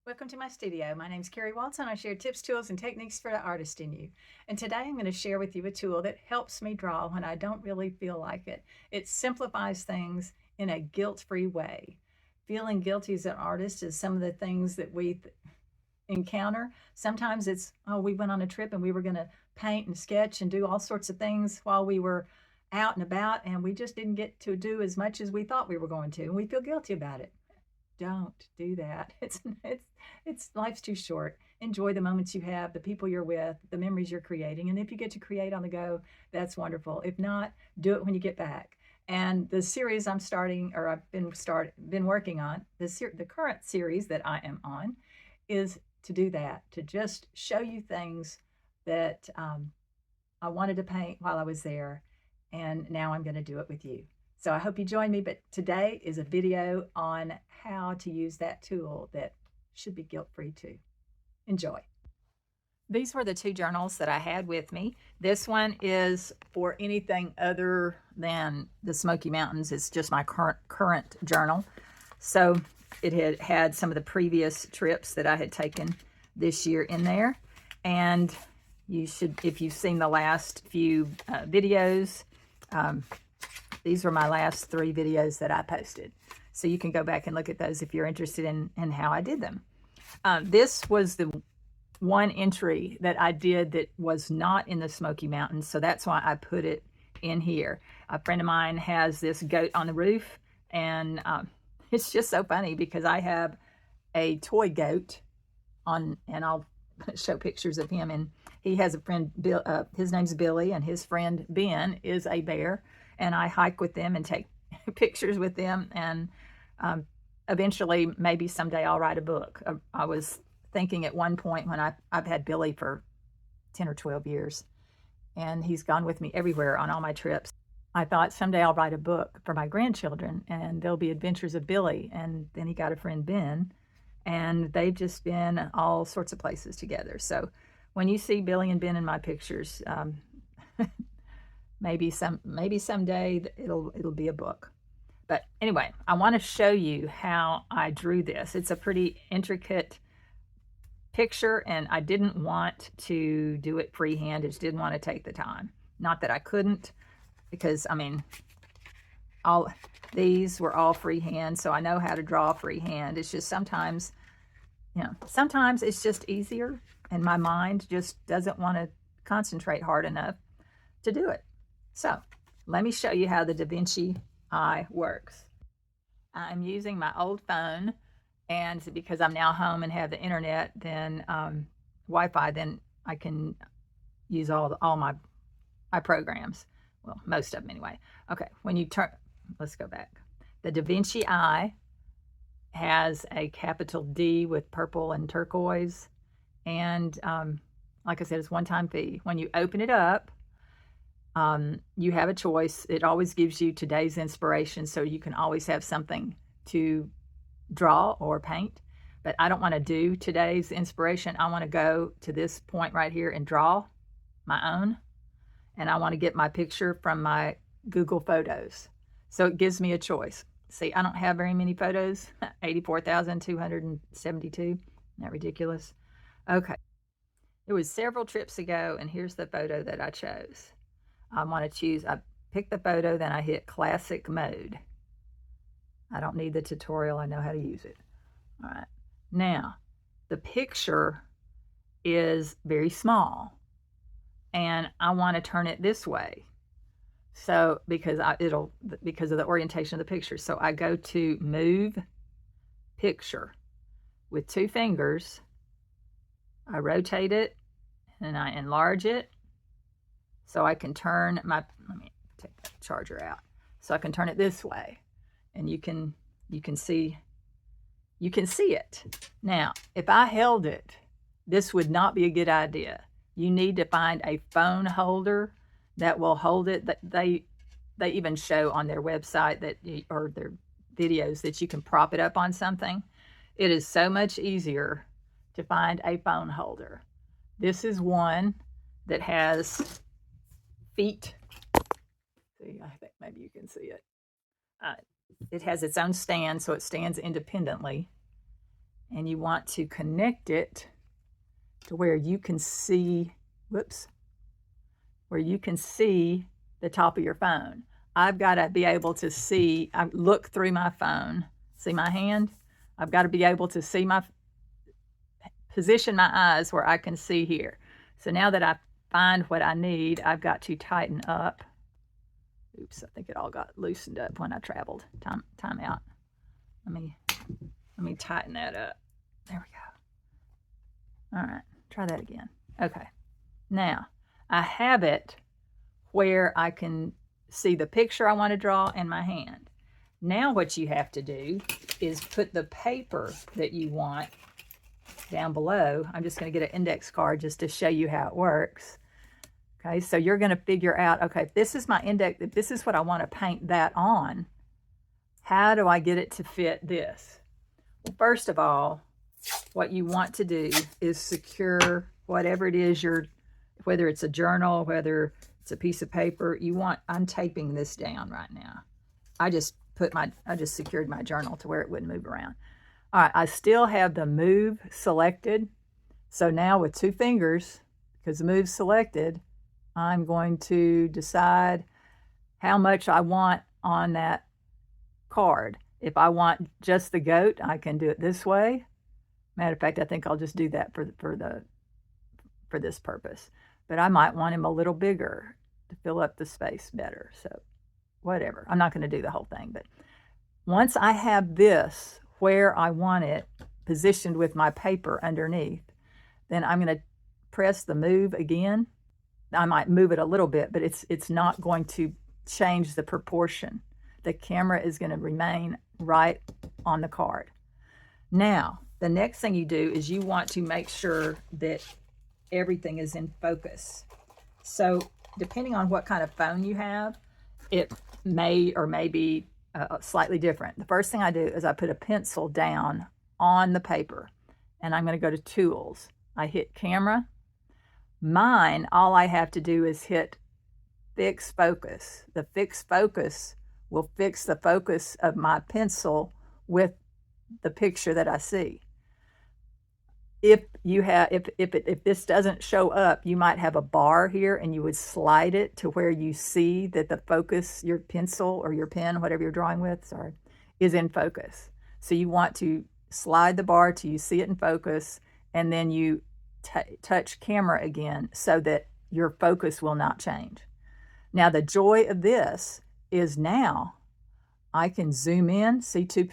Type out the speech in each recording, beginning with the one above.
Welcome to my studio. My name is Carrie Watson. I share tips, tools, and techniques for the artist in you. And today I'm going to share with you a tool that helps me draw when I don't really feel like it. It simplifies things in a guilt-free way. Feeling guilty as an artist is some of the things that we encounter. Sometimes it's, oh, we went on a trip and we were going to paint and sketch and do all sorts of things while we were out and about, and we just didn't get to do as much as we thought we were going to, and we feel guilty about it. Don't do that. It's life's too short. Enjoy the moments you have, the people you're with, the memories you're creating. And if you get to create on the go, that's wonderful. If not, do it when you get back. And the series I'm starting, or I've been working on, the current series that I am on, is to do that, to just show you things that I wanted to paint while I was there, and now I'm going to do it with you. So I hope you join me, but today is a video on how to use that tool that should be guilt-free too. Enjoy. These were the two journals that I had with me. This one is for anything other than the Smoky Mountains. It's just my current journal. So it had some of the previous trips that I had taken this year in there. And you should, if you've seen the last few videos, these were my last 3 videos that I posted. So you can go back and look at those if you're interested in how I did them. This was the one entry that I did that was not in the Smoky Mountains, so that's why I put it in here. A friend of mine has this goat on the roof, and it's just so funny because I have a toy goat on, and I'll show pictures of him, and he has a friend, Bill, his name's Billy, and his friend Ben is a bear, and I hike with them and take pictures with them, and eventually, maybe someday I'll write a book. I was thinking at one point when I've had Billy for 10 or 12 years, and he's gone with me everywhere on all my trips. I thought someday I'll write a book for my grandchildren, and there'll be adventures of Billy, and then he got a friend, Ben, and they've just been all sorts of places together. So when you see Billy and Ben in my pictures, maybe someday it'll be a book. But anyway, I want to show you how I drew this. It's a pretty intricate picture, and I didn't want to do it freehand. I just didn't want to take the time. Not that I couldn't, because I mean, all these were all freehand, so I know how to draw freehand. It's just sometimes, sometimes it's just easier, and my mind just doesn't want to concentrate hard enough to do it. So let me show you how the Vinci Eye works. I'm using my old phone, and because I'm now home and have the internet, then Wi-Fi, then I can use all my programs. Well, most of them anyway. Okay, when you turn, let's go back. The Da Vinci Eye has a capital D with purple and turquoise, and like I said, it's one-time fee. When you open it up, you have a choice. It always gives you today's inspiration, so you can always have something to draw or paint. But I don't want to do today's inspiration. I want to go to this point right here and draw my own. And I want to get my picture from my Google Photos. So it gives me a choice. See, I don't have very many photos. 84,272. Isn't that ridiculous? Okay. It was several trips ago, and here's the photo that I chose. I want to choose, I pick the photo, then I hit classic mode. I don't need the tutorial, I know how to use it. All right, now the picture is very small, and I want to turn it this way. So because of the orientation of the picture. So I go to move picture with 2 fingers. I rotate it and I enlarge it. So I can turn my, let me take the charger out. So I can turn it this way, and you can see it. Now, if I held it, this would not be a good idea. You need to find a phone holder that will hold it. They even show on their website that, or their videos, that you can prop it up on something. It is so much easier to find a phone holder. This is one that has feet. See, I think maybe you can see it. It has its own stand, so it stands independently. and you want to connect it to where you can see, where you can see the top of your phone. I've got to be able to see, I look through my phone, see my hand? I've got to be able to see position my eyes where I can see here. So now that I find what I need, I've got to tighten up. Oops, I think it all got loosened up when I traveled. Time out. Let me tighten that up. There we go. All right, try that again. Okay. Now, I have it where I can see the picture I want to draw in my hand. Now what you have to do is put the paper that you want down below. I'm just going to get an index card just to show you how it works. Okay, so you're going to figure out, okay, if this is my index, if this is what I want to paint that on, how do I get it to fit this? Well, first of all, what you want to do is secure whatever it is whether it's a journal, whether it's a piece of paper, I'm taping this down right now. I just secured my journal to where it wouldn't move around. All right, I still have the move selected. So now with 2 fingers, because the move's selected, I'm going to decide how much I want on that card. If I want just the goat, I can do it this way. Matter of fact, I think I'll just do that for this purpose. But I might want him a little bigger to fill up the space better. So whatever. I'm not going to do the whole thing. But once I have this where I want it positioned with my paper underneath, then I'm going to press the move again. I might move it a little bit, but it's not going to change the proportion. The camera is going to remain right on the card. Now, the next thing you do is you want to make sure that everything is in focus. So depending on what kind of phone you have, it may or may be slightly different. The first thing I do is I put a pencil down on the paper, and I'm going to go to Tools. I hit Camera. Mine, all I have to do is hit Fix Focus. The Fix Focus will fix the focus of my pencil with the picture that I see. If this doesn't show up, you might have a bar here, and you would slide it to where you see that the focus, your pencil or your pen, whatever you're drawing with, is in focus. So you want to slide the bar till you see it in focus, and then you touch camera again so that your focus will not change. Now the joy of this is now I can zoom in, see 2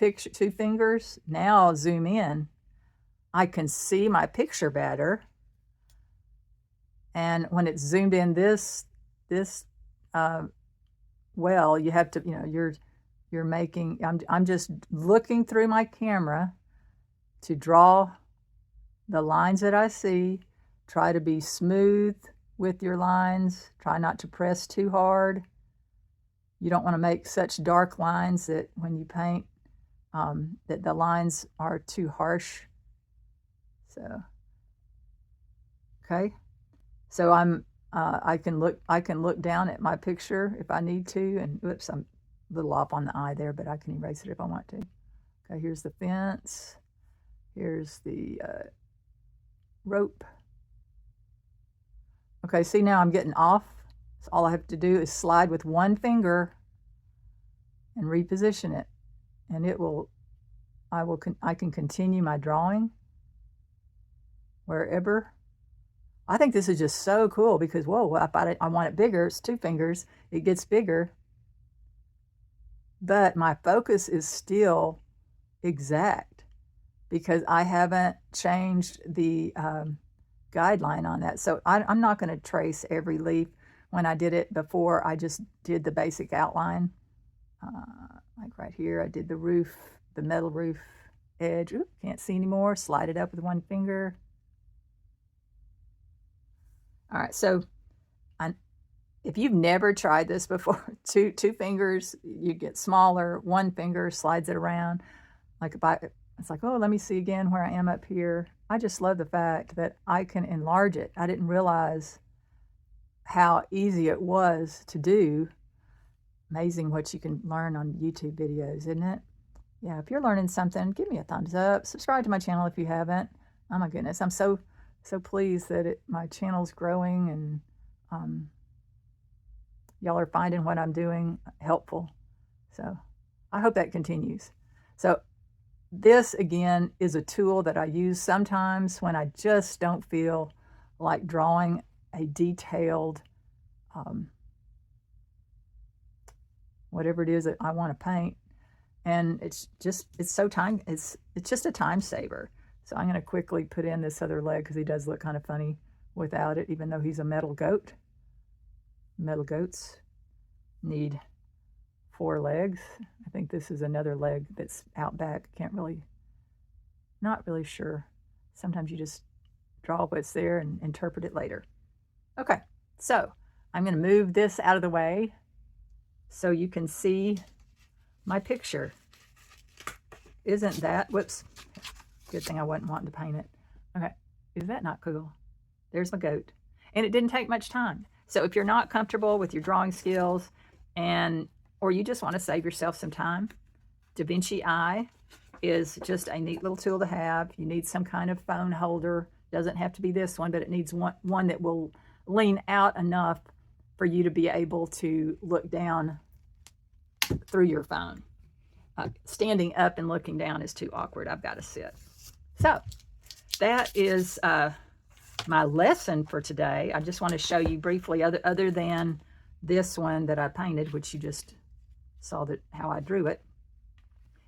fingers. Now I'll zoom in. I can see my picture better. And when it's zoomed in well, you have to, you're making, I'm just looking through my camera to draw the lines that I see. Try to be smooth with your lines. Try not to press too hard. You don't want to make such dark lines that when you paint, that the lines are too harsh. So, okay. So I can look down at my picture if I need to, and oops, I'm a little off on the eye there, but I can erase it if I want to. Okay, here's the fence. Here's the rope. Okay, see now I'm getting off. So all I have to do is slide with 1 finger and reposition it, and I can continue my drawing wherever. I think this is just so cool because, whoa, if I want it bigger, it's 2 fingers, it gets bigger. But my focus is still exact because I haven't changed the guideline on that. So I'm not going to trace every leaf. When I did it before, I just did the basic outline. Like right here, I did the roof, the metal roof edge. Ooh, can't see anymore. Slide it up with 1 finger. All right, so if you've never tried this before, two fingers, you get smaller. 1 finger slides it around. Like it's like, oh, let me see again where I am up here. I just love the fact that I can enlarge it. I didn't realize how easy it was to do. Amazing what you can learn on YouTube videos, isn't it? Yeah, if you're learning something, give me a thumbs up. Subscribe to my channel if you haven't. Oh my goodness, I'm so pleased that my channel's growing, and y'all are finding what I'm doing helpful. So I hope that continues. So this, again, is a tool that I use sometimes when I just don't feel like drawing a detailed whatever it is that I want to paint. And it's just a time saver. So I'm going to quickly put in this other leg because he does look kind of funny without it, even though he's a metal goat. Metal goats need 4 legs. I think this is another leg that's out back. Not really sure. Sometimes you just draw what's there and interpret it later. Okay, so I'm going to move this out of the way so you can see my picture. Isn't that, whoops, good thing I wasn't wanting to paint it. Okay, is that not cool? There's my goat. And it didn't take much time. So if you're not comfortable with your drawing skills, or you just want to save yourself some time, Vinci Eye is just a neat little tool to have. You need some kind of phone holder. Doesn't have to be this one, but it needs one that will lean out enough for you to be able to look down through your phone. Standing up and looking down is too awkward. I've got to sit. So that is my lesson for today. I just want to show you briefly, other than this one that I painted, which you just saw how I drew it.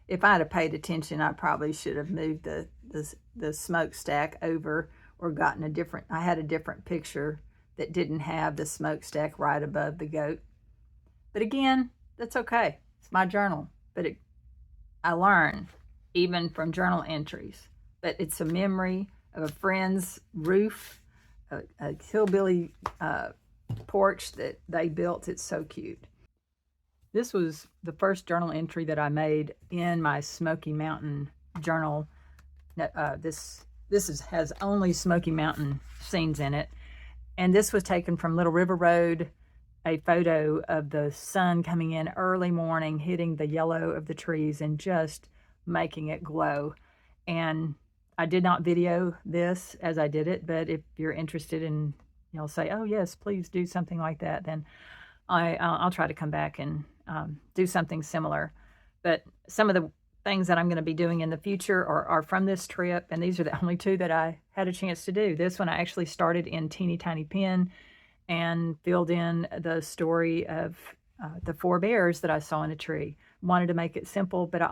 If I had paid attention, I probably should have moved the smokestack over, or gotten I had a different picture that didn't have the smokestack right above the goat. But again, that's okay. It's my journal. But I learn even from journal entries. But it's a memory of a friend's roof, a hillbilly porch that they built. It's so cute. This was the first journal entry that I made in my Smoky Mountain journal. This has only Smoky Mountain scenes in it. And this was taken from Little River Road, a photo of the sun coming in early morning, hitting the yellow of the trees and just making it glow. And I did not video this as I did it, but if you're interested in, say, oh yes, please do something like that, then I'll try to come back and do something similar. But some of the things that I'm going to be doing in the future are from this trip, and these are the only 2 that I had a chance to do. This one I actually started in teeny tiny pen and filled in the story of the 4 bears that I saw in a tree. Wanted to make it simple, but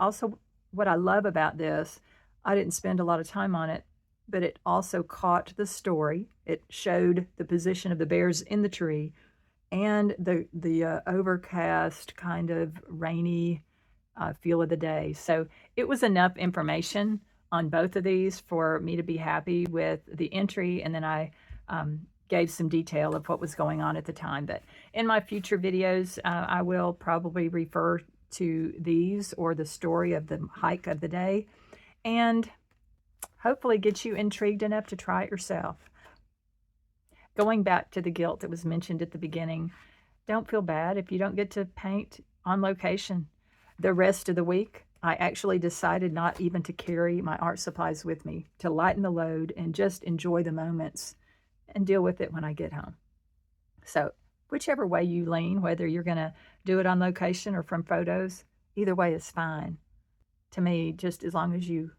what I love about this, I didn't spend a lot of time on it, but it also caught the story. It showed the position of the bears in the tree and the overcast, kind of rainy feel of the day. So it was enough information on both of these for me to be happy with the entry, and then I gave some detail of what was going on at the time. But in my future videos, I will probably refer to these or the story of the hike of the day, and hopefully get you intrigued enough to try it yourself. Going back to the guilt that was mentioned at the beginning, don't feel bad if you don't get to paint on location. The rest of the week, I actually decided not even to carry my art supplies with me, to lighten the load and just enjoy the moments and deal with it when I get home. So whichever way you lean, whether you're going to do it on location or from photos, either way is fine. To me, just as long as you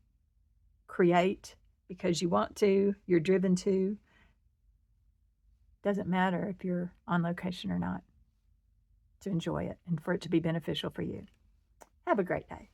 create because you want to, you're driven to, doesn't matter if you're on location or not, to enjoy it and for it to be beneficial for you. Have a great day.